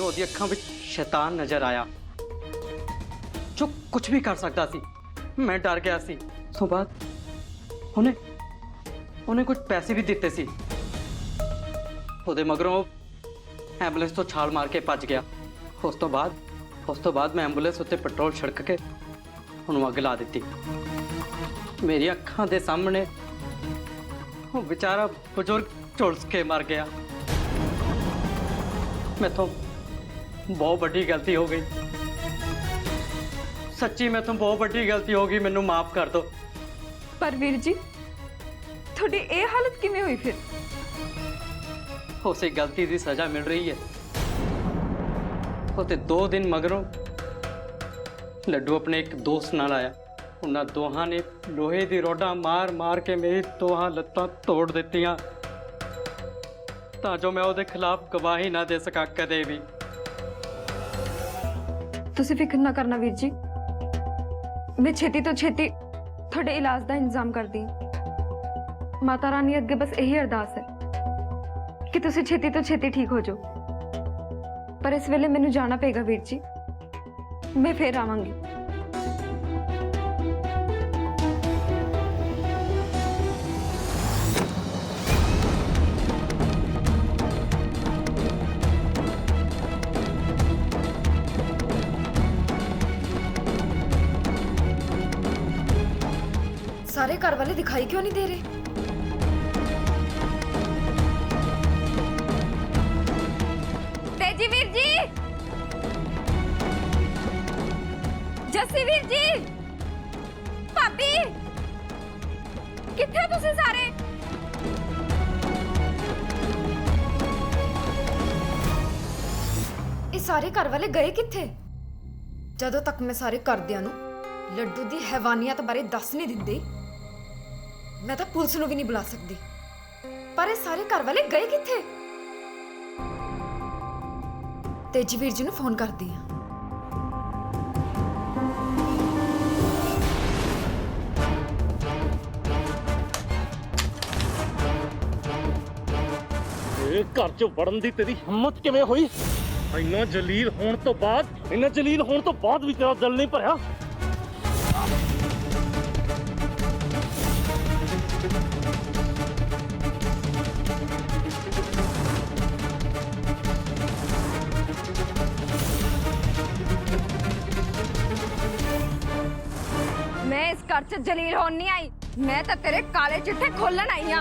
मैनू ਉਹਦੀ ਅੱਖਾਂ ਵਿੱਚ शैतान नजर आया जो कुछ भी कर सकता सी। मैं डर गया सी। ਉਸ ਤੋਂ ਬਾਅਦ ਉਹਨੇ ਕੁਝ ਪੈਸੇ ਵੀ ਦਿੱਤੇ ਸੀ। ਉਹਦੇ ਮਗਰੋਂ ਐਂਬੂਲੈਂਸ ਤੋਂ ਛਾਲ ਮਾਰ ਕੇ ਭੱਜ ਗਿਆ। ਉਸ ਤੋਂ ਬਾਅਦ ਮੈਂ ਐਂਬੂਲੈਂਸ ਉੱਤੇ ਪੈਟਰੋਲ ਛਿੜਕ ਕੇ ਉਹਨੂੰ ਅੱਗ ਲਾ ਦਿੱਤੀ। ਮੇਰੀ ਅੱਖਾਂ ਦੇ ਸਾਹਮਣੇ ਉਹ बेचारा ਬਜ਼ੁਰਗ ਝੁਲਸ ਕੇ ਮਰ ਗਿਆ। मैथों बहुत बड़ी गलती हो गई, सच्ची मैथों बहुत बड़ी गलती हो गई, मैनू माफ कर दो। पर वीर जी थोड़ी ये हालत किवें हुई फिर? उसे गलती की सजा मिल रही है। उते 2 दिन मगरों लड्डू अपने एक दोस्त नाल आया। उन्हां दोहां ने लोहे की रोडा मार मार के मेरी दोहां लत्तां तोड़ दित्तियां तां जो मैं उहदे खिलाफ गवाही ना दे सका कदे भी। तुसीं फिक्र ना करना वीर जी, मैं छेती तो छेती थोड़े इलाज का इंतजाम कर दी। माता रानी अगे बस यही अरदास है कि तुसीं छेती तो छेती ठीक हो जाओ। पर इस वेले मैनू जाना पेगा वीर जी, मैं फिर आवांगी। सारे घर वाले दिखाई क्यों नहीं दे रहे? तेजी वीर जी, जस्सी वीर जी, भाभी, किथे तुसीं सारे? ये सारे घर वाले गए किथे? जदों तक मैं सारे घरदियां नूं लड्डू दी हैवानियत बारे दस नहीं दिंदी, मैं तो पुलिस नूं भी नहीं बुला सकती। पर ये सारे घर वाले गए किथे? तेजी वीर जी नूं फोन करदी हां। ਇਹ ਘਰ 'ਚ ਵੜਨ ਦੀ ਤੇਰੀ ਹਿੰਮਤ ਕਿਵੇਂ ਹੋਈ? ਇੰਨਾ ਜਲੀਲ ਹੋਣ ਤੋਂ ਬਾਅਦ ਵੀ ਤੇਰਾ ਦਿਲ ਨਹੀਂ ਭਰਿਆ? मैं इस घर च जलील होन नहीं आई, मैं तो तेरे काले चिट्ठे खोलन आई हां।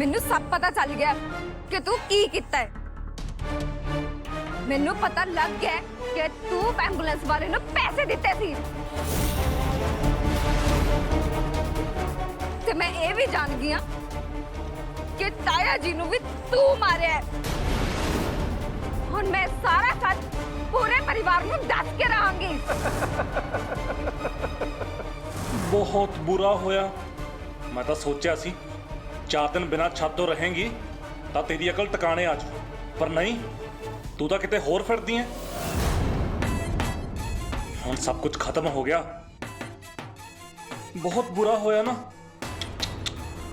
मैनू सब पता चल गया कि तू की कीता है। मैनू पता लग गया कि तू एंबुलेंस वाले नूं पैसे दिते सी ते मैं ये भी जान गई हां कि ताया जी नूं भी तू मारिया है। हुण मैं सारा सच पूरे परिवार नूं दस के रहांगी। बहुत बुरा होया। मैं तो सोचा सी 4 दिन बिना छत तो रहेंगी तो तेरी अकल टिकाने आ जाऊ, पर नहीं, तू तो किते होर फिरदी है। हुण सब कुछ खत्म हो गया। बहुत बुरा होया ना,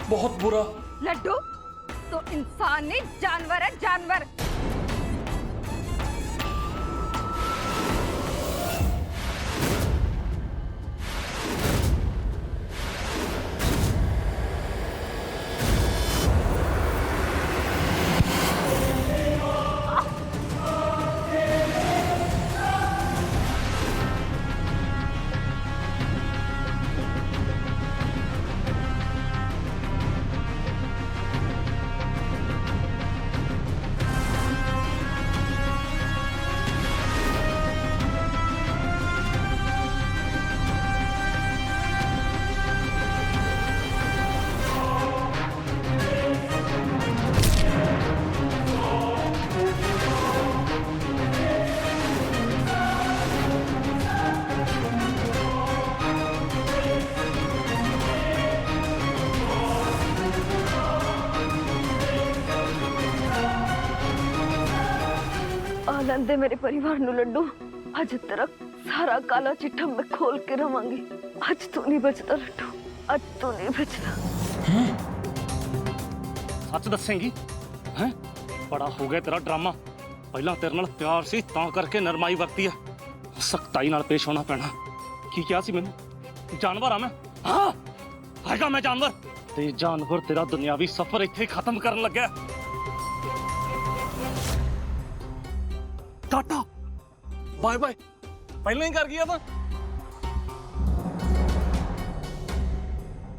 बहुत बुरा। लड्डू तो इंसान नहीं जानवर है, जानवर। आनंद है मेरे परिवार नु लड्डू। आज तेरा सारा काला चिट्ठा मैं खोल के रवांगी। आज तू नहीं बचता लड्डू, आज तू नहीं बचता। सच दसेंगी? हैं? बड़ा हो गया तेरा ड्रामा। ਪਹਿਲਾਂ ਤੇਰੇ ਨਾਲ ਪਿਆਰ ਸੀ ਤਾਂ ਕਰਕੇ ਨਰਮਾਈ ਵਰਤੀ ਆ ਸਖਤਾਈ ਨਾਲ ਪੇਸ਼ ਹੋਣਾ ਪੈਣਾ ਕੀ ਕਿਹਾ ਸੀ ਮੈਨੂੰ ਜਾਨਵਰ ਆ ਮੈਂ ਹਾਂ ਹੈਗਾ ਮੈਂ ਜਾਨਵਰ ਤੇ ਜਾਨਵਰ ਤੇਰਾ ਦੁਨਿਆਵੀ ਸਫ਼ਰ ਇੱਥੇ ਹੀ ਖਤਮ ਕਰਨ ਲੱਗਿਆ ਟਾਟਾ ਬਾਏ ਬਾਏ ਪਹਿਲਾਂ ਹੀ ਕਰ ਗਿਆ ਤਾਂ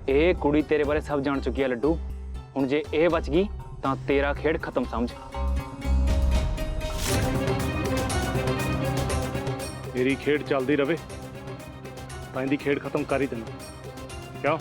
ਇਹ ਕੁੜੀ ਤੇਰੇ ਬਾਰੇ ਸਭ ਜਾਣ ਚੁੱਕੀ ਹੈ ਲੱਡੂ ਹੁਣ ਜੇ ਇਹ ਬਚ ਗਈ ਤਾਂ ਤੇਰਾ ਖੇਡ ਖਤਮ ਸਮਝ ਮੇਰੀ ਖੇਡ ਚੱਲਦੀ ਰਵੇ ਤਾਂ ਇਹਦੀ ਖੇਡ ਖਤਮ ਕਰ ਹੀ ਦੇਣਾ ਕਿਉਂ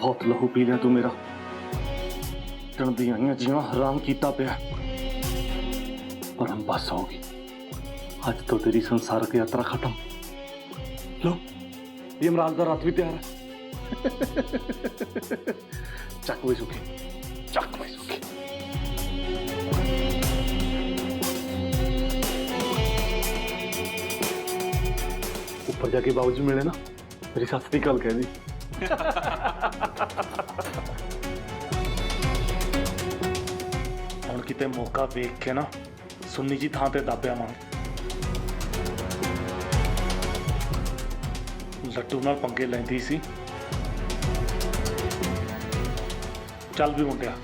बहुत लहू पी लिया तू मेरा दी आईया जीना हराम किया पिया पर हम बस होगी आज तो तेरी संसारक यात्रा खत्म लो ये मराज का रात भी तैयार है चक भाई सुखी चक भाई सुखी ऊपर जाके बाबूजी मिले ना मेरी सस की गल कह दी ਹੁਣ ਕਿਤੇ ਮੌਕਾ ਵੇਖ ਕੇ ਨਾ ਸੁੰਨੀ ਜੀ ਥਾਂ ਤੇ ਦੱਬਿਆ ਮਾਂ ਲੱਟੂ ਨਾਲ ਪੰਗੇ ਲੈਂਦੀ ਸੀ ਚੱਲ ਵੀ ਮੁੰਡਿਆ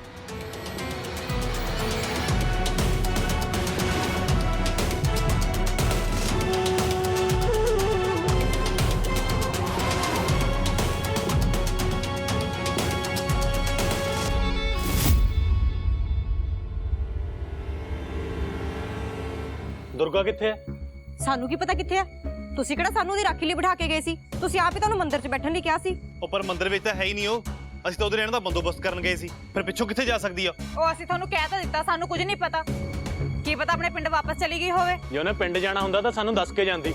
ਦੁਰਗਾ ਕਿੱਥੇ ਹੈ ਸਾਨੂੰ ਕੀ ਪਤਾ ਕਿੱਥੇ ਆ ਤੁਸੀਂ ਕਿਹੜਾ ਸਾਨੂੰ ਉਹਦੀ ਰਾਖੀ ਲਈ ਬਿਠਾ ਕੇ ਗਏ ਸੀ ਤੁਸੀਂ ਆਪ ਹੀ ਤੁਹਾਨੂੰ ਮੰਦਿਰ 'ਚ ਬੈਠਣ ਲਈ ਕਿਹਾ ਸੀ ਉਹ ਪਰ ਮੰਦਿਰ ਵਿੱਚ ਤਾਂ ਹੈ ਹੀ ਨਹੀਂ ਉਹ ਅਸੀਂ ਤਾਂ ਉਹਦੇ ਰਹਿਣ ਦਾ ਬੰਦੋਬਸਤ ਕਰਨ ਗਏ ਸੀ ਫਿਰ ਪਿੱਛੋਂ ਕਿੱਥੇ ਜਾ ਸਕਦੀ ਆ ਉਹ ਅਸੀਂ ਤੁਹਾਨੂੰ ਕਹਿ ਤਾਂ ਦਿੱਤਾ ਸਾਨੂੰ ਕੁਝ ਨਹੀਂ ਪਤਾ ਕੀ ਪਤਾ ਆਪਣੇ ਪਿੰਡ ਵਾਪਸ ਚਲੀ ਗਈ ਹੋਵੇ ਜੇ ਉਹਨੇ ਪਿੰਡ ਜਾਣਾ ਹੁੰਦਾ ਤਾਂ ਸਾਨੂੰ ਦੱਸ ਕੇ ਜਾਂਦੀ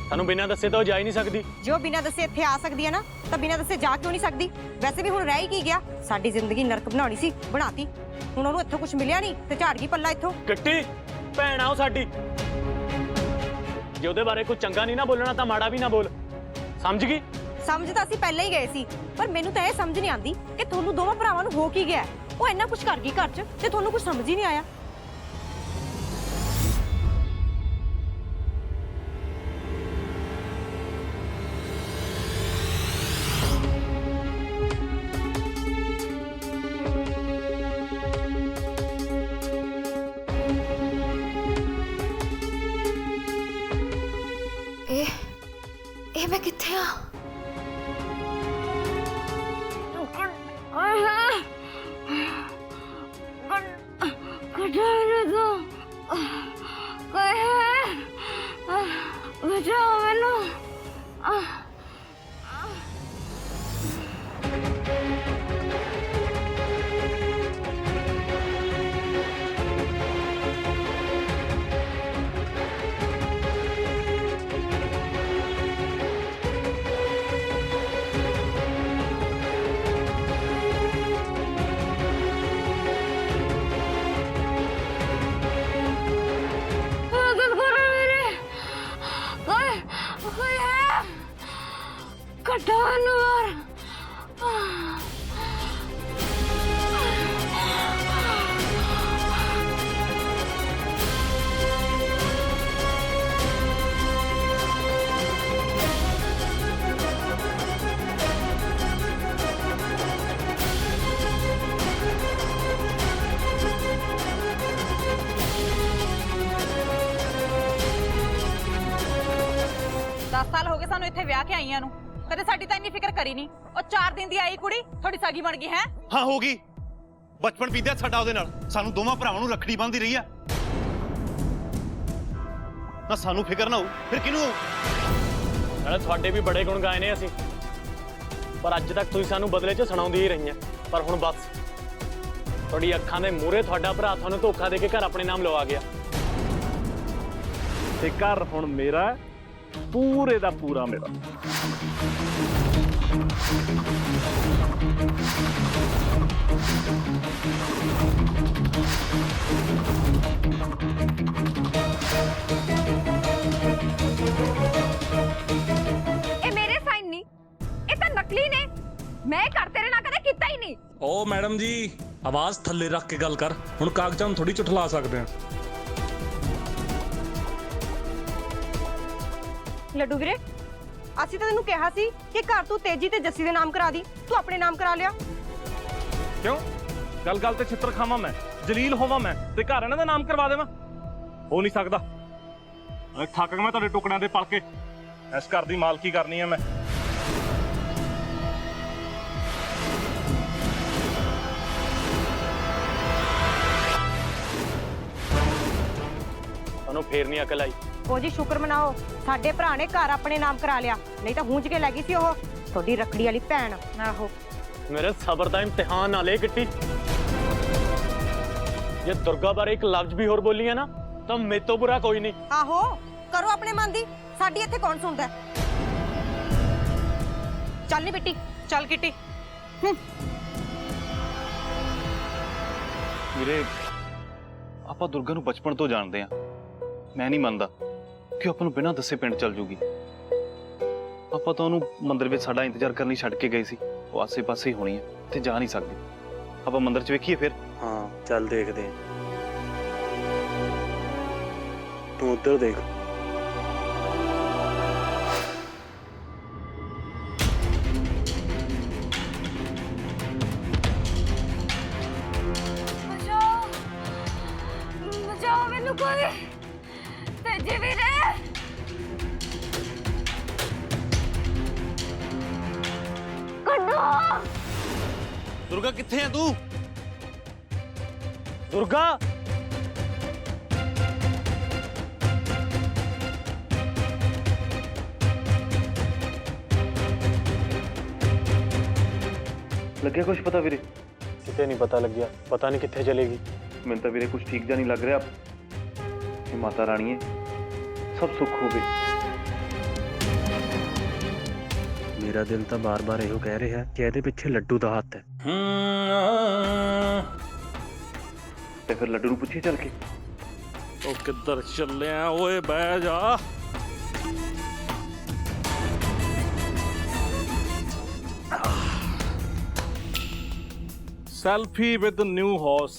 ਸਾਨੂੰ ਬਿਨਾਂ ਦੱਸੇ ਤਾਂ ਉਹ ਜਾ ਹੀ ਨਹੀਂ ਸਕਦੀ ਜੋ ਬਿਨਾਂ ਦੱਸੇ ਇੱਥੇ ਆ ਸਕਦੀ ਹੈ ਨਾ ਤਾਂ ਬਿਨਾਂ ਦੱਸੇ ਜਾ ਕਿਉਂ ਨਹੀਂ ਸਕਦੀ ਵੈਸੇ ਵੀ ਹੁਣ ਰਹਿ ਹੀ ਕੀ ਗਿਆ ਸਾਡੀ ਜ਼ਿੰਦਗੀ ਨਰਕ ਬਣਾਉਣੀ ਸੀ ਬਣਾਤੀ ਹੁਣ ਉਹਨੂੰ ਇੱਥੋਂ ਕੁਝ ਮਿਲਿਆ ਨਹੀਂ ਤੇ ਝਾੜ ਗਈ ਪੱਲਾ ਇੱਥੋਂ ਕਿੱਟੀ ਭੈਣ ਆ ਉਹ ਸਾਡੀ ਜੇ ਉਹਦੇ ਬਾਰੇ ਕੋਈ ਚੰਗਾ ਨਹੀਂ ਨਾ ਬੋਲਣਾ ਤਾਂ ਮਾੜਾ ਵੀ ਨਾ ਬੋਲ ਸਮਝ ਗਈ ਸਮਝ ਤਾਂ ਅਸੀਂ ਪਹਿਲਾਂ ਹੀ ਗਏ ਸੀ ਪਰ ਮੈਨੂੰ ਤਾਂ ਇਹ ਸਮਝ ਨਹੀਂ ਆਉਂਦੀ ਕਿ ਤੁਹਾਨੂੰ ਦੋਵਾਂ ਭਰਾਵਾਂ ਨੂੰ ਹੋ ਕੀ ਗਿਆ ਉਹ ਇੰਨਾ ਕੁਝ ਕਰ ਗਈ ਘਰ 'ਚ ਤੇ ਤੁਹਾਨੂੰ ਕੁਝ ਸਮਝ ਹੀ ਨਹੀਂ ਆਇਆ ਇਹ ਮੈਂ ਕਿੱਥੇ ਆ साल हो गए सानू इत्थे ब्याह के आईयां नू कदे साडी तां इन्नी फिक्र करी नहीं और 4 दिन दी आई कुड़ी थोड़ी सगी बन गई है ਹਾਂ ਹੋ ਗਈ ਬਚਪਨ ਬੀਤਿਆ ਸਾਡਾ ਉਹਦੇ ਨਾਲ ਸਾਨੂੰ ਦੋਵਾਂ ਭਰਾਵਾਂ ਨੂੰ ਰੱਖੜੀ ਬੰਨ੍ਹਦੀ ਰਹੀ ਆ ਨਾ ਸਾਨੂੰ ਫਿਕਰ ਨਾ ਹੋ ਫਿਰ ਕਿਹਨੂੰ ਹੋ ਨਾਲੇ ਤੁਹਾਡੇ ਵੀ ਬੜੇ ਗੁਣ ਗਾਏ ਨੇ ਅਸੀਂ, ਪਰ ਅੱਜ ਤੱਕ ਤੁਸੀਂ ਸਾਨੂੰ ਬਦਲੇ 'ਚ ਸੁਣਾਉਂਦੀ ਹੀ ਰਹੀਆਂ। ਪਰ ਹੁਣ ਬਸ, ਤੁਹਾਡੀ ਅੱਖਾਂ ਦੇ ਮੂਹਰੇ ਤੁਹਾਡਾ ਭਰਾ ਤੁਹਾਨੂੰ ਧੋਖਾ ਦੇ ਕੇ ਘਰ ਆਪਣੇ ਨਾਮ ਲਵਾ ਗਿਆ। ਤੇ ਘਰ ਹੁਣ ਮੇਰਾ ਹੈ, ਪੂਰੇ ਦਾ ਪੂਰਾ ਮੇਰਾ। ਇਹ ਮੇਰੇ ਸਾਈਨ ਨਹੀਂ, ਇਹ ਤਾਂ ਨਕਲੀ ਨੇ। ਮੈਂ ਇਹ ਘਰ ਤੇਰੇ ਨਾਲ ਕਦੇ ਕੀਤਾ ਹੀ ਨਹੀਂ। ਓ ਮੈਡਮ ਜੀ, ਆਵਾਜ਼ ਥੱਲੇ ਰੱਖ ਕੇ ਗੱਲ ਕਰ। ਹੁਣ ਕਾਗਜ਼ਾਂ ਨੂੰ ਥੋੜੀ ਝੁਠਲਾ ਸਕਦੇ ਆ। ਲੱਡੂ ਵੀਰੇ, ਅਸੀਂ ਤਾਂ ਤੈਨੂੰ ਕਿਹਾ ਸੀ ਕਿ ਘਰ ਤੂੰ ਤੇਜੀ ਤੇ ਜੱਸੀ ਦੇ ਨਾਮ ਕਰਾ ਦੀ, ਤੂੰ ਆਪਣੇ ਨਾਮ ਕਰਾ ਲਿਆ। ਕਿਉਂ? ਗੱਲ ਗੱਲ ਤੇ ਛਿੱਤਰ ਖਾਵਾਂ ਮੈਂ, ਜਲੀਲ ਹੋਵਾਂ ਮੈਂ ਤੇ ਘਰ ਇਹਨਾਂ ਦਾ ਨਾਮ ਕਰਵਾ ਦੇਵਾਂ? ਹੋ ਨਹੀਂ ਸਕਦਾ। ਥੱਕ ਗਿਆ ਮੈਂ ਤੁਹਾਡੇ ਟੁਕੜਿਆਂ ਦੇ ਪਲ ਕੇ। ਇਸ ਘਰ ਦੀ ਮਾਲਕੀ ਕਰਨੀ ਹੈ ਮੈਂ। ਤੁਹਾਨੂੰ ਫੇਰ ਨਹੀਂ ਅਕਲ ਆਈ। ਉਹ ਜੀ ਸ਼ੁਕਰ ਮਨਾਓ, ਸਾਡੇ ਭਰਾ ਨੇ ਘਰ ਆਪਣੇ ਨਾਮ ਕਰਾ ਲਿਆ, ਨਹੀਂ ਤਾਂ ਹੂੰਝ ਕੇ ਲੈ ਗਈ ਸੀ ਉਹ ਤੁਹਾਡੀ ਰੱਖੜੀ ਵਾਲੀ ਭੈਣ। ਆਹੋ, ਮੇਰੇ ਸਬਰ ਦਾ ਇਮਤਿਹਾਨ ਨਾ ਲੈ ਗਿੱਟੀ। ਜੇ ਦੁਰਗਾ ਬਾਰੇ ਇੱਕ ਲਫ਼ਜ਼ ਵੀ ਹੋਰ ਬੋਲੀਆਂ ਨਾ ਤਾਂ ਮੇਰੇ ਤੋਂ ਬੁਰਾ ਕੋਈ ਨਹੀਂ। ਆਹੋ ਕਰੋ ਆਪਣੇ ਮਨ ਦੀ, ਸਾਡੀ ਇੱਥੇ ਕੌਣ ਸੁਣਦਾ ਹੈ? ਚੱਲ ਨੀ ਬਿੱਟੀ, ਚੱਲ ਕਿੱਟੀ। ਵੀਰੇ, ਆਪਾਂ ਦੁਰਗਾ ਨੂੰ ਬਚਪਨ ਤੋਂ ਜਾਣਦੇ ਆ। ਮੈਂ ਨਹੀਂ ਮੰਨਦਾ ਕਿ ਉਹ ਆਪਾਂ ਨੂੰ ਬਿਨਾਂ ਦੱਸੇ ਪਿੰਡ ਚੱਲ ਜੂਗੀ। ਆਪਾਂ ਤਾਂ ਉਹਨੂੰ ਮੰਦਿਰ ਵਿੱਚ ਸਾਡਾ ਇੰਤਜ਼ਾਰ ਕਰਨ ਲਈ ਛੱਡ ਕੇ ਗਏ ਸੀ। ਉਹ ਆਸੇ-ਪਾਸੇ ਹੀ ਹੋਣੀ ਹੈ ਤੇ ਜਾ ਨਹੀਂ ਸਕਦੀ। ਆਪਾਂ ਮੰਦਿਰ 'ਚ ਵੇਖੀਏ ਫਿਰ। ਹਾਂ ਚੱਲ ਦੇਖਦੇ ਆਂ। ਤੂੰ ਉੱਧਰ ਦੇਖ। ਬਚਾਓ ਮੈਨੂੰ ਕੋਈ, ਤੇਜੀ ਵੀਰੇ। ਦੁਰਗਾ ਕਿੱਥੇ ਆ ਤੂੰ? ਦੁਰਗਾ, ਲੱਗਿਆ ਕੁਝ ਪਤਾ ਵੀਰੇ? ਕਿਤੇ ਨਹੀਂ ਪਤਾ ਲੱਗਿਆ, ਪਤਾ ਨਹੀਂ ਕਿੱਥੇ ਚਲੇਗੀ। ਮੈਨੂੰ ਤਾਂ ਵੀਰੇ ਕੁਝ ਠੀਕ ਜਿਹਾ ਨਹੀਂ ਲੱਗ ਰਿਹਾ। ਇਹ ਮਾਤਾ ਰਾਣੀਏ, ਸਭ ਸੁੱਖ ਹੋਵੇ। ਮੇਰਾ ਦਿਲ ਤਾਂ ਬਾਰ-ਬਾਰ ਇਹੋ ਕਹਿ ਰਿਹਾ ਕਿ ਇਹਦੇ ਪਿੱਛੇ ਲੱਡੂ ਦਾ ਹੱਥ ਹੈ। ਤੇ ਫਿਰ ਲੱਡੂ ਨੂੰ ਪੁੱਛੀਏ ਚੱਲ ਕੇ। ਉਹ ਕਿੱਧਰ ਚੱਲਿਆ ਓਏ? ਬਹਿ ਜਾ। Selfie with new house.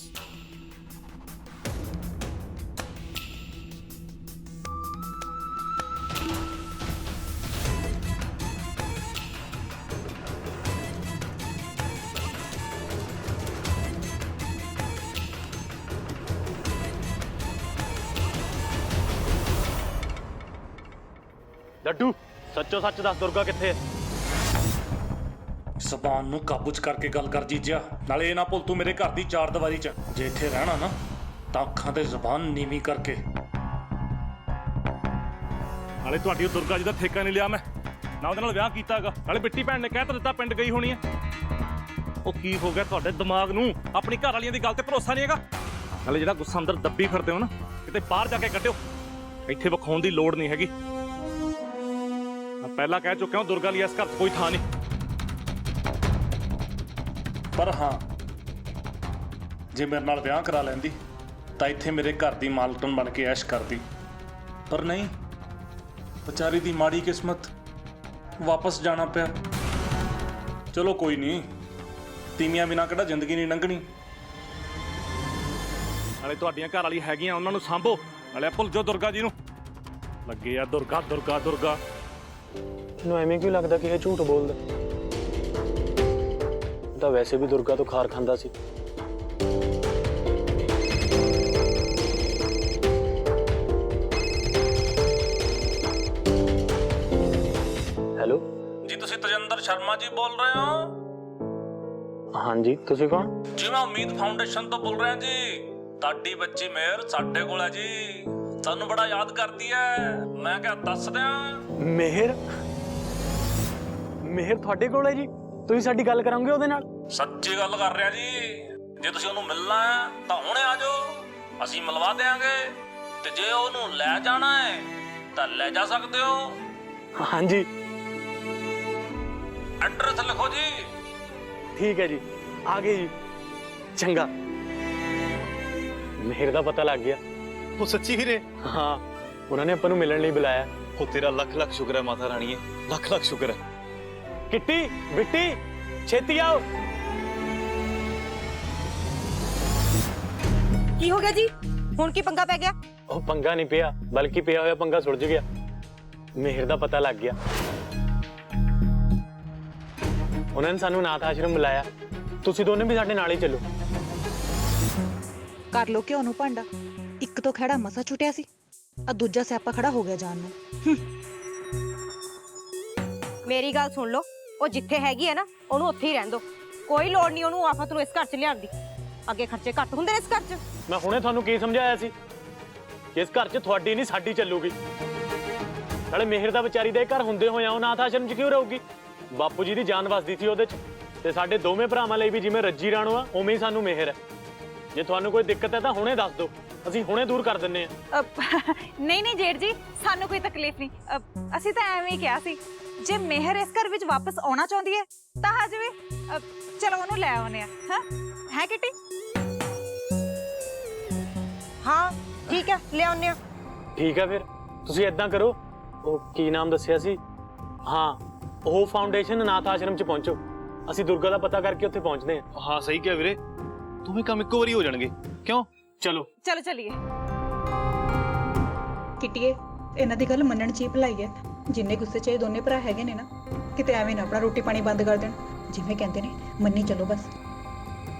Laddu, ਸੱਚੋ ਸੱਚ ਦੱਸ, ਦੁਰਗਾ ਕਿੱਥੇ ਹੈ? ਜ਼ਬਾਨ ਨੂੰ ਕਾਬੂ 'ਚ ਕਰਕੇ ਗੱਲ ਕਰ ਜੀਜਾ। ਨਾਲੇ ਇਹ ਨਾ ਭੁੱਲ ਤੂੰ ਮੇਰੇ ਘਰ ਦੀ ਚਾਰ ਦੀਵਾਰੀ 'ਚ ਜੇ ਇੱਥੇ ਰਹਿਣਾ ਨਾ ਤਾਂ ਅੱਖਾਂ ਤੇ ਜ਼ਬਾਨ ਨੀਵੀਂ ਕਰਕੇ। ਨਾਲੇ ਤੁਹਾਡੀ ਉਹ ਦੁਰਗਾ ਜੀ ਦਾ ਠੇਕਾ ਨਹੀਂ ਲਿਆ ਮੈਂ, ਨਾ ਉਹਦੇ ਨਾਲ ਵਿਆਹ ਕੀਤਾ ਹੈਗਾ। ਨਾਲੇ ਬਿੱਟੀ ਭੈਣ ਨੇ ਕਹਿ ਤਾਂ ਦਿੱਤਾ ਪਿੰਡ ਗਈ ਹੋਣੀ ਹੈ। ਉਹ ਕੀ ਹੋ ਗਿਆ ਤੁਹਾਡੇ ਦਿਮਾਗ ਨੂੰ? ਆਪਣੀ ਘਰ ਵਾਲੀਆਂ ਦੀ ਗੱਲ ਤੇ ਭਰੋਸਾ ਨਹੀਂ ਹੈਗਾ। ਨਾਲੇ ਜਿਹੜਾ ਗੁੱਸਾ ਅੰਦਰ ਦੱਬੀ ਫਿਰਦੇ ਹੋ ਨਾ, ਕਿਤੇ ਬਾਹਰ ਜਾ ਕੇ ਕੱਢਿਓ। ਇੱਥੇ ਵਿਖਾਉਣ ਦੀ ਲੋੜ ਨਹੀਂ ਹੈਗੀ। ਮੈਂ ਪਹਿਲਾਂ ਕਹਿ ਚੁੱਕਿਆ ਹਾਂ, ਦੁਰਗਾ ਲਈ ਇਸ ਘਰ 'ਚ ਕੋਈ ਥਾਂ ਨਹੀਂ। ਪਰ ਹਾਂ, ਜੇ ਮੇਰੇ ਨਾਲ ਵਿਆਹ ਕਰਾ ਲੈਂਦੀ ਤਾਂ ਇੱਥੇ ਮੇਰੇ ਘਰ ਦੀ ਮਾਲਕਣ ਬਣ ਕੇ ਐਸ਼ ਕਰਦੀ। ਪਰ ਨਹੀਂ, ਵਿਚਾਰੀ ਦੀ ਮਾੜੀ ਕਿਸਮਤ, ਵਾਪਸ ਜਾਣਾ ਪਿਆ। ਚਲੋ ਕੋਈ ਨਹੀਂ, ਤੀਵੀਆਂ ਬਿਨਾਂ ਕਿਹੜਾ ਜ਼ਿੰਦਗੀ ਨਹੀਂ ਲੰਘਣੀ। ਨਾਲੇ ਤੁਹਾਡੀਆਂ ਘਰ ਵਾਲੀ ਹੈਗੀਆਂ, ਉਹਨਾਂ ਨੂੰ ਸਾਂਭੋ। ਨਾਲੇ ਭੁੱਲ ਜਾਓ ਦੁਰਗਾ ਜੀ ਨੂੰ। ਲੱਗੇ ਆ ਦੁਰਗਾ ਦੁਰਗਾ ਦੁਰਗਾ। ਤੈਨੂੰ ਐਵੇਂ ਕਿਉਂ ਲੱਗਦਾ ਕਿ ਇਹ ਝੂਠ ਬੋਲਦਾ? ਤਾਂ ਵੈਸੇ ਵੀ ਦੁਰਗਾ ਤੋਂ ਖਾਰ ਖਾਂਦਾ ਸੀ। ਹੈਲੋ ਜੀ, ਤੁਸੀਂ ਤਜਿੰਦਰ ਸ਼ਰਮਾ ਜੀ ਬੋਲ ਰਹੇ ਹੋ? ਹਾਂਜੀ, ਤੁਸੀਂ ਕੌਣ? ਜੀ ਮੈਂ ਉਮੀਦ ਫਾਊਂਡੇਸ਼ਨ ਤੋਂ ਬੋਲ ਰਿਹਾ ਜੀ। ਤੁਹਾਡੀ ਬੱਚੀ ਮੇਹਰ ਸਾਡੇ ਕੋਲ ਹੈ ਜੀ, ਸਾਨੂੰ ਬੜਾ ਯਾਦ ਕਰਦੀ ਹੈ। ਮੈਂ ਕਿਹਾ ਦੱਸ ਦਿਆਂ। ਮਿਹਰ? ਮਿਹਰ ਤੁਹਾਡੇ ਕੋਲ ਹੈ ਜੀ, ਤੁਸੀਂ ਸਾਡੀ ਗੱਲ ਕਰਾਂਗੇ ਉਹਦੇ ਨਾਲ? ਸੱਚੀ ਗੱਲ ਕਰ ਰਿਹਾ ਜੀ। ਜੇ ਤੁਸੀਂ ਉਹਨੂੰ ਮਿਲਣਾ ਹੈ ਤਾਂ ਹੁਣੇ ਆ ਜਾਓ, ਅਸੀਂ ਮਿਲਵਾ ਦੇਾਂਗੇ। ਤੇ ਜੇ ਉਹਨੂੰ ਲੈ ਜਾਣਾ ਹੈ ਤਾਂ ਲੈ ਜਾ ਸਕਦੇ ਹੋ। ਹਾਂਜੀ ਐਡਰੈਸ ਲਿਖੋ ਜੀ। ਠੀਕ ਹੈ ਜੀ, ਆ ਗਏ ਜੀ। ਚੰਗਾ, ਮਿਹਰ ਦਾ ਪਤਾ ਲੱਗ ਗਿਆ। ਉਹ ਸੱਚੀ ਵੀਰੇ? ਹਾਂ, ਉਹਨਾਂ ਨੇ ਆਪਾਂ ਨੂੰ ਮਿਲਣ ਲਈ ਬੁਲਾਇਆ। ਉਹ ਤੇਰਾ ਲੱਖ ਲੱਖ ਸ਼ੁਕਰ ਹੈ ਮਾਤਾ ਰਾਣੀਏ, ਲੱਖ ਲੱਖ ਸ਼ੁਕਰ ਹੈ। ਕਿੱਟੀ ਬਿੱਟੀ ਛੇਤੀ ਆਓ। ਕੀ ਹੋ ਗਿਆ ਜੀ? ਹੁਣ ਕੀ ਪੰਗਾ ਪੈ ਗਿਆ? ਉਹ ਪੰਗਾ ਨਹੀਂ ਪਿਆ, ਬਲਕਿ ਪਿਆ ਹੋਇਆ ਪੰਗਾ ਸੁਲਝ ਗਿਆ। ਮਿਹਰ ਦਾ ਪਤਾ ਲੱਗ ਗਿਆ। ਉਹਨਾਂ ਨੇ ਸਾਨੂੰ ਨਾਥ ਆਸ਼ਰਮ ਬੁਲਾਇਆ। ਤੁਸੀਂ ਦੋਨੇ ਵੀ ਸਾਡੇ ਨਾਲ ਹੀ ਚੱਲੋ। ਕਰ ਲੋ ਘਿਓ ਨੂੰ ਭਾਂਡਾ, ਇੱਕ ਤੋਂ ਖੜਾ ਮਸਾ ਛੁੱਟਿਆ ਸੀ, ਆ ਦੂਜਾ ਸਿਆਪਾ ਖੜਾ ਹੋ ਗਿਆ ਜਾਨ ਨੂੰ। ਮੇਰੀ ਗੱਲ ਸੁਣ ਲਓ, ਉਹ ਜਿੱਥੇ ਹੈਗੀ ਹੈ ਨਾ ਉਹਨੂੰ ਉੱਥੇ ਹੀ ਰਹਿਣ ਦਿਓ। ਕੋਈ ਲੋੜ ਨਹੀਂ ਉਹਨੂੰ ਆਫਤ ਨੂੰ ਇਸ ਘਰ 'ਚ ਲਿਆਉਣ ਦੀ। ਅੱਗੇ ਖਰਚੇ ਘੱਟ ਹੁੰਦੇ ਨੇ ਇਸ ਘਰ 'ਚ। ਮੈਂ ਹੁਣੇ ਤੁਹਾਨੂੰ ਕੀ ਸਮਝਾਇਆ ਸੀ ਕਿ ਇਸ ਘਰ 'ਚ ਤੁਹਾਡੀ ਨਹੀਂ ਸਾਡੀ ਚੱਲੂਗੀ। ਨਾਲੇ ਮਿਹਰ ਦਾ ਵਿਚਾਰੀ ਦੇ ਘਰ ਹੁੰਦੇ ਹੋਇਆ ਉਹ ਨਾਥ ਆਸ਼ਰਮ 'ਚ ਕਿਉਂ ਰਹੂਗੀ? ਬਾਪੂ ਜੀ ਦੀ ਜਾਨ ਵਸਦੀ ਸੀ ਉਹਦੇ 'ਚ। ਤੇ ਸਾਡੇ ਦੋਵੇਂ ਭਰਾਵਾਂ ਲਈ ਵੀ ਜਿਵੇਂ ਰੱਜੀ ਰਾਣੋ ਆ ਉਵੇਂ ਹੀ ਸਾਨੂੰ ਮਿਹਰ ਹੈ। ਜੇ ਤੁਹਾਨੂੰ ਕੋਈ ਦਿੱਕਤ ਹੈ ਤਾਂ ਹੁਣੇ ਦੱਸ ਦਿਓ, ਅਸੀਂ ਹੁਣੇ ਦੂਰ ਕਰ ਦਿੰਨੇ ਆ। ਨਹੀਂ ਨਹੀਂ ਜੇਠ ਜੀ, ਸਾਨੂੰ ਕੋਈ ਤਕਲੀਫ ਨਹੀਂ। ਅਸੀਂ ਤਾਂ ਐਵੇਂ ਹੀ ਕਿਹਾ ਸੀ, ਜੇ ਮਿਹਰ ਇਸ ਘਰ ਵਿੱਚ ਵਾਪਸ ਆਉਣਾ ਚਾਹੁੰਦੀ ਹੈ ਤਾਂ ਆ ਜਾਵੇ। ਚਲੋ ਉਹਨੂੰ ਲੈ ਆਉਨੇ ਆ। ਹਾਂ ਹੈ ਕਿੱਟੀ? ਹਾਂ ਠੀਕ ਹੈ, ਲਿਆਉਂਦੇ ਆ। ਠੀਕ ਹੈ, ਫਿਰ ਤੁਸੀਂ ਏਦਾਂ ਕਰੋ, ਉਹ ਕੀ ਨਾਮ ਦੱਸਿਆ ਸੀ? ਹਾਂ, ਉਹ ਫਾਊਂਡੇਸ਼ਨ ਨਾਥ ਆਸ਼ਰਮ 'ਚ ਪਹੁੰਚੋ। ਅਸੀਂ ਦੁਰਗਾ ਦਾ ਪਤਾ ਕਰਕੇ ਉੱਥੇ ਪਹੁੰਚਦੇ ਹਾਂ। ਹਾਂ ਸਹੀ ਕਿਹਾ ਵੀਰੇ, ਦੋਵੇਂ ਕੰਮ ਇੱਕੋ ਵਾਰੀ ਹੋ ਜਾਣਗੇ। ਕਿਉਂ? ਚਲੋ ਚਲੋ ਚਲੀਏ। ਕਿਟੀਏ, ਇਹਨਾਂ ਦੀ ਗੱਲ ਮੰਨਣ 'ਚ ਹੀ ਭਲਾਈ ਹੈ। ਜਿੰਨੇ ਗੁੱਸੇ 'ਚ ਇਹ ਦੋਨੇ ਭਰਾ ਹੈਗੇ ਨੇ ਨਾ, ਕਿਤੇ ਐਵੇਂ ਨਾ ਆਪਣਾ ਰੋਟੀ ਪਾਣੀ ਬੰਦ ਕਰ ਦੇਣ। ਜਿਵੇਂ ਕਹਿੰਦੇ ਨੇ, ਮੰਨੀ ਚਲੋ ਬਸ।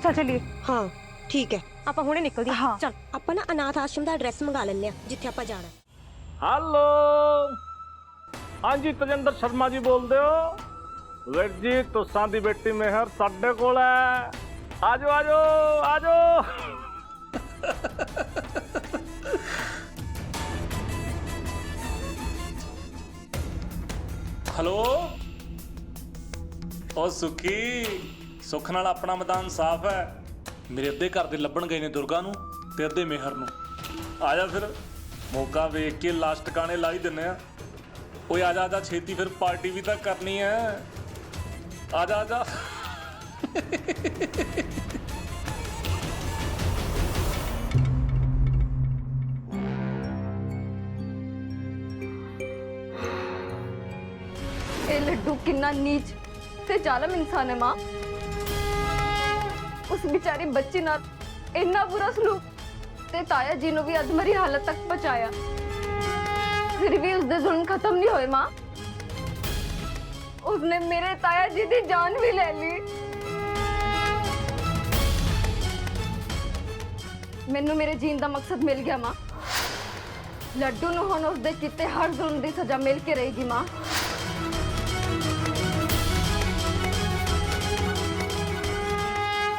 ਚਲ ਚਲੀਏ। ਹਾਂ ਠੀਕ ਹੈ, ਆਪਾਂ ਹੁਣੇ ਨਿਕਲਦੇ ਹਾਂ। ਚੱਲ ਆਪਾਂ ਨਾ ਅਨਾਥ ਆਸ਼ਰਮ ਦਾ ਐਡਰੈਸ ਮੰਗਾ ਲੈਂਦੇ ਆ ਜਿੱਥੇ ਆਪਾਂ ਜਾਣਾ। ਹੈਲੋ, ਹਾਂਜੀ ਤਜਿੰਦਰ ਸ਼ਰਮਾ ਜੀ ਬੋਲਦੇ ਹੋ? ਵੀਰ ਜੀ ਤੁਸਾਂ ਦੀ ਬੇਟੀ ਮਿਹਰ ਸਾਡੇ ਕੋਲ ਹੈ। ਆਜੋ ਆਜੋ ਆਜੋ। ਹੈਲੋ, ਉਹ ਸੁਖੀ, ਸੁੱਖ ਨਾਲ ਆਪਣਾ ਮੈਦਾਨ ਸਾਫ਼ ਹੈ। ਮੇਰੇ ਅੱਧੇ ਘਰ ਦੇ ਲੱਭਣ ਗਏ ਨੇ ਦੁਰਗਾ ਨੂੰ ਤੇ ਅੱਧੇ ਮਿਹਰ ਨੂੰ। ਆ ਜਾ ਫਿਰ, ਮੌਕਾ ਵੇਖ ਕੇ ਲਾਸਟ ਟਿਕਾਣੇ ਲਾ ਹੀ ਦਿੰਨੇ ਆ। ਓਏ ਆ ਜਾ ਆ ਜਾ ਛੇਤੀ, ਫਿਰ ਪਾਰਟੀ ਵੀ ਤਾਂ ਕਰਨੀ ਹੈ। ਆ ਜਾ ਆ ਜਾ। ਇਹ ਲੱਡੂ ਕਿੰਨਾ ਨੀਚ ਤੇ ਜ਼ਾਲਮ ਇਨਸਾਨ ਹੈ ਮਾਂ। ਉਸ ਵਿਚਾਰੀ ਬੱਚੀ ਨਾਲ ਇੰਨਾ ਬੁਰਾ ਸਲੂਕ, ਤੇ ਤਾਇਆ ਜੀ ਨੂੰ ਵੀ ਅਧਮਰੀ ਹਾਲਤ ਤੱਕ ਪਹੁੰਚਾਇਆ। ਫਿਰ ਵੀ ਉਸਦੇ ਜ਼ੁਲਮ ਖਤਮ ਨਹੀਂ ਹੋਏ ਮਾਂ। उसने मेरे ताया जी की जान भी ले ली। मैनू मेरे जीन का मकसद मिल गया मां। लड्डू नूं हुण उसदे कीते हर जुल्म की सजा मिल के रहेगी मां।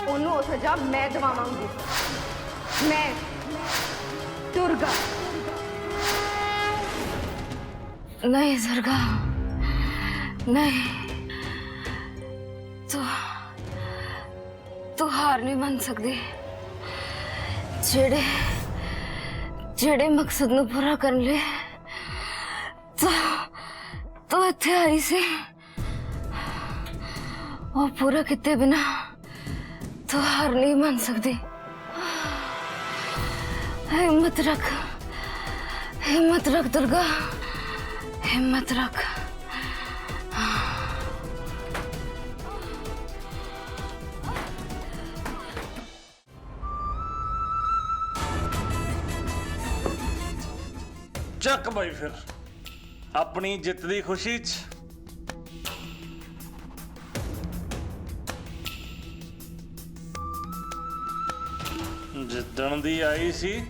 ओनू वो सजा मैं दिवावांगी, मैं दुर्गा। नहीं दुर्गा नहीं, तू हार नहीं बन सकती। जेड़े जेड़े मकसद नूं पूरा करन ले तो इत्थे आई सी, वो पूरा किते बिना तू हार नहीं बन सकती। हिम्मत रख दुर्गा, हिम्मत रख। ਚੱਕ ਬਾਈ ਫਿਰ ਆਪਣੀ ਜਿੱਤ ਦੀ ਖੁਸ਼ੀ 'ਚ। ਜਿੱਦਣ ਦੀ ਆਈ ਸੀ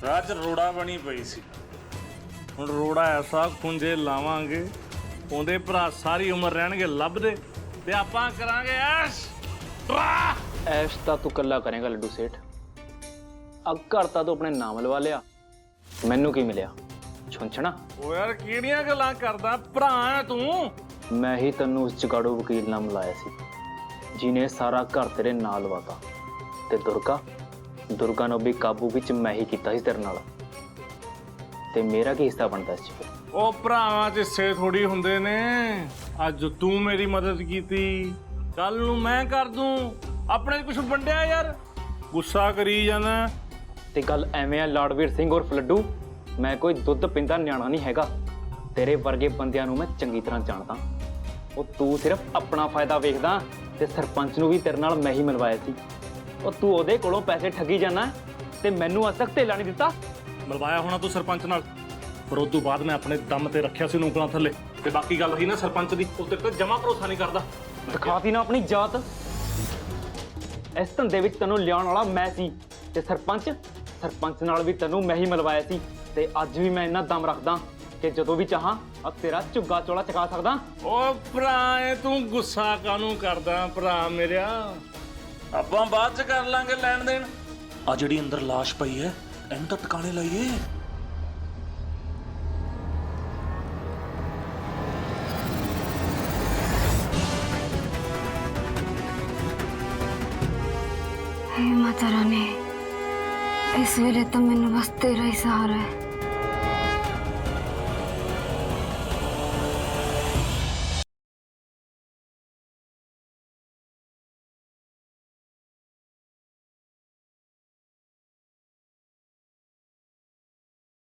ਰਾਹ 'ਚ ਰੋੜਾ ਬਣੀ ਪਈ ਸੀ। ਹੁਣ ਰੋੜਾ ਐਸਾ ਖੁੰਝੇ ਲਾਵਾਂਗੇ, ਉਹਦੇ ਭਰਾ ਸਾਰੀ ਉਮਰ ਰਹਿਣਗੇ ਲੱਭਦੇ ਤੇ ਆਪਾਂ ਕਰਾਂਗੇ ਐਸ਼। ਐਸ਼ ਤਾਂ ਤੂੰ ਕੱਲਾ ਕਰੇਗਾ ਲੱਡੂ ਸੇਠ। ਅਬ ਘਰ ਤਾਂ ਤੂੰ ਆਪਣੇ ਨਾਮ ਲਵਾ ਲਿਆ, ਮੈਨੂੰ ਕੀ ਮਿਲਿਆ? ਛੁੰਛਣਾ। ਓ ਯਾਰ ਕਿਹੜੀਆਂ ਗੱਲਾਂ ਕਰਦਾ, ਭਰਾ ਹੈ ਤੂੰ। ਮੈਂ ਹੀ ਤੈਨੂੰ ਉਸ ਜਗਾੜੂ ਵਕੀਲ ਨਾਲ ਮਿਲਾਇਆ ਸੀ ਜਿਹਨੇ ਸਾਰਾ ਘਰ ਤੇਰੇ ਨਾਲ ਲਵਾਤਾ। ਤੇ ਦੁਰਗਾ ਨੂੰ ਵੀ ਕਾਬੂ ਵਿੱਚ ਮੈਂ ਹੀ ਕੀਤਾ ਸੀ ਤੇਰੇ ਨਾਲ। ਤੇ ਮੇਰਾ ਕੀ ਹਿੱਸਾ ਬਣਦਾ ਇਸ 'ਚ ਫਿਰ? ਉਹ ਭਰਾਵਾਂ 'ਚ ਹਿੱਸੇ ਥੋੜੀ ਹੁੰਦੇ ਨੇ। ਅੱਜ ਤੂੰ ਮੇਰੀ ਮਦਦ ਕੀਤੀ, ਕੱਲ ਨੂੰ ਮੈਂ ਕਰ ਦੂੰ। ਆਪਣੇ ਕੁਝ ਵੰਡਿਆ ਯਾਰ, ਗੁੱਸਾ ਕਰੀ ਜਾਣਾ। ਤੇ ਗੱਲ ਐਵੇਂ ਆ ਲਾੜਵੀਰ ਸਿੰਘ ਉਰਫ ਲੱਡੂ, ਮੈਂ ਕੋਈ ਦੁੱਧ ਪੀਂਦਾ ਨਿਆਣਾ ਨਹੀਂ ਹੈਗਾ। ਤੇਰੇ ਵਰਗੇ ਬੰਦਿਆਂ ਨੂੰ ਮੈਂ ਚੰਗੀ ਤਰ੍ਹਾਂ ਜਾਣਦਾ। ਉਹ ਤੂੰ ਸਿਰਫ ਆਪਣਾ ਫਾਇਦਾ ਵੇਖਦਾ ਤੇ ਸਰਪੰਚ ਨੂੰ ਵੀ ਤੇਰੇ ਨਾਲ ਮੈਂ ਹੀ ਮਿਲਵਾਇਆ ਸੀ। ਉਹ ਤੂੰ ਉਹਦੇ ਕੋਲੋਂ ਪੈਸੇ ਠੱਗੀ ਜਾਣਾ ਤੇ ਮੈਨੂੰ ਅੱਜ ਤੱਕ ਧੇਲਾ ਨਹੀਂ ਦਿੱਤਾ। ਮਿਲਵਾਇਆ ਹੋਣਾ ਤੂੰ ਸਰਪੰਚ ਨਾਲ, ਪਰ ਉਸ ਤੋਂ ਬਾਅਦ ਮੈਂ ਆਪਣੇ ਦਮ ਤੇ ਰੱਖਿਆ ਸੀ ਉਂਗਲਾਂ ਥੱਲੇ। ਤੇ ਬਾਕੀ ਗੱਲ ਹੋਈ ਨਾ ਸਰਪੰਚ ਦੀ, ਉਹ ਤੇਰੇ ਤੇ ਜਮਾ ਭਰੋਸਾ ਨਹੀਂ ਕਰਦਾ। ਦਿਖਾਤੀ ਨਾ ਆਪਣੀ ਜਾਤ। ਇਸ ਧੰਦੇ ਵਿੱਚ ਤੈਨੂੰ ਲਿਆਉਣ ਵਾਲਾ ਮੈਂ ਸੀ ਤੇ ਸਰਪੰਚ ਨਾਲ ਵੀ ਤੈਨੂੰ ਮੈਂ ਹੀ ਮਿਲਵਾਇਆ ਸੀ। ਤੇ ਅੱਜ ਵੀ ਮੈਂ ਇੰਨਾ ਦਮ ਰੱਖਦਾ ਕਿ ਜਦੋਂ ਵੀ ਚਾਹਾਂ ਅਬ ਤੇਰਾ ਝੁੱਗਾ ਚੋਲਾ ਚਕਾ ਸਕਦਾ। ਓ ਭਰਾ, ਤੂੰ ਗੁੱਸਾ ਕਾਹਨੂੰ ਕਰਦਾ ਭਰਾ ਮੇਰਿਆ? ਆਪਾਂ ਬਾਅਦ ਚ ਕਰ ਲਾਂਗੇ ਲੈਣ ਦੇਣ। ਆ ਜਿਹੜੀ ਅੰਦਰ ਲਾਸ਼ ਪਈ ਹੈ, ਇਹਨੂੰ ਤਾਂ ਟਿਕਾਣੇ ਲਾਈਏ। हे माता रानी, इस वेले तो मैनू बस तेरा ही सहारा है।